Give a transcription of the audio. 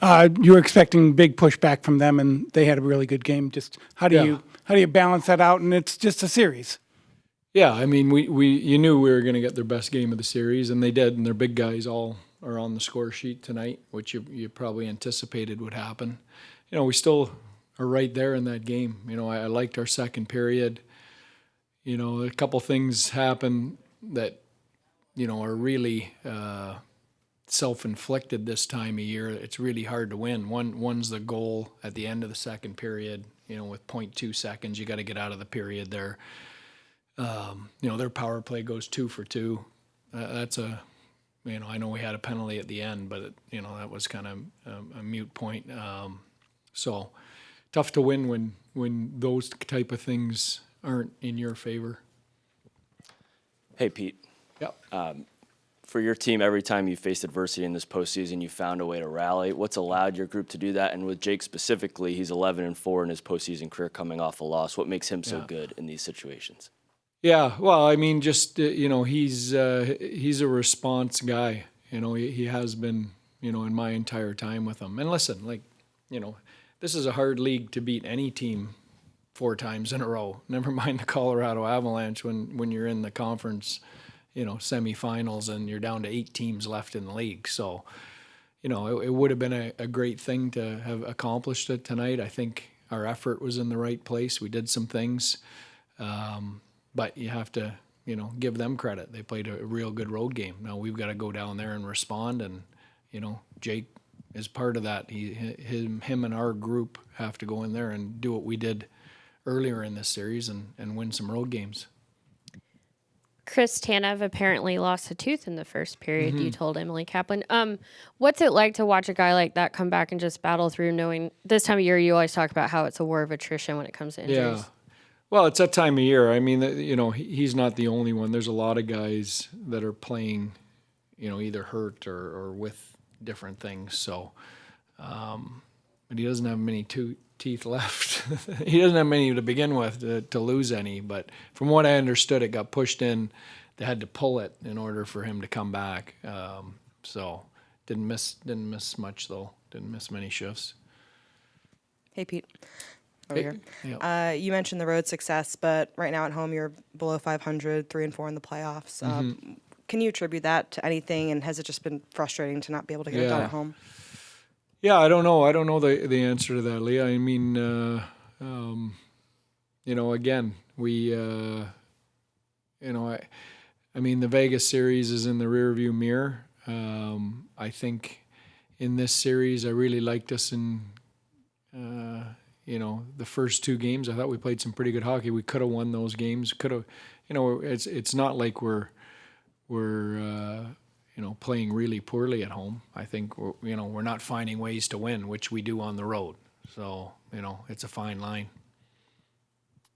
You were expecting big pushback from them, and they had a really good game. Just how do you balance that out? And it's just a series. Yeah, I mean, you knew we were going to get their best game of the series, and they did. And their big guys all are on the score sheet tonight, which you probably anticipated would happen. We still are right there in that game. I liked our second period. A couple things happen that are really self-inflicted this time of year. It's really hard to win. One's the goal at the end of the second period. With 0.2 seconds, you got to get out of the period there. Their power play goes 2 for 2. That's I know we had a penalty at the end, but that was kind of a moot point. So tough to win when those type of things aren't in your favor. Hey, Pete. Yeah. For your team, every time you faced adversity in this postseason, you found a way to rally. What's allowed your group to do that? And with Jake specifically, he's 11-4 in his postseason career coming off a loss. What makes him so good in these situations? Yeah, well, I mean, just he's a response guy. He has been, in my entire time with him. And listen, this is a hard league to beat any team 4 times in a row. Never mind the Colorado Avalanche when you're in the conference, semifinals and you're down to 8 teams left in the league. So, it would have been a great thing to have accomplished it tonight. I think our effort was in the right place. We did some things. But you have to, give them credit. They played a real good road game. Now we've got to go down there and respond, and Jake is part of that. Him and our group have to go in there and do what we did earlier in this series and win some road games. Chris Tanev apparently lost a tooth in the first period, you told Emily Kaplan. What's it like to watch a guy like that come back and just battle through, knowing this time of year you always talk about how it's a war of attrition when it comes to injuries? Yeah. Well, it's that time of year. I mean, he's not the only one. There's a lot of guys that are playing, either hurt or with different things. So, but he doesn't have many teeth left. He doesn't have many to begin with to lose any. But from what I understood, it got pushed in. They had to pull it in order for him to come back. So didn't miss much though. Didn't miss many shifts. Hey, Pete. Over here. Yeah. You mentioned the road success, but right now at home you're below 500, 3-4 in the playoffs. Can you attribute that to anything, and has it just been frustrating to not be able to get it done at home? Yeah, I don't know. I don't know the answer to that, Leah. I mean, again, we, I mean, the Vegas series is in the rearview mirror. I think in this series, I really liked us in. The first 2 games, I thought we played some pretty good hockey. We could have won those games. Could have, it's not like we're playing really poorly at home. I think we're not finding ways to win, which we do on the road. So, it's a fine line.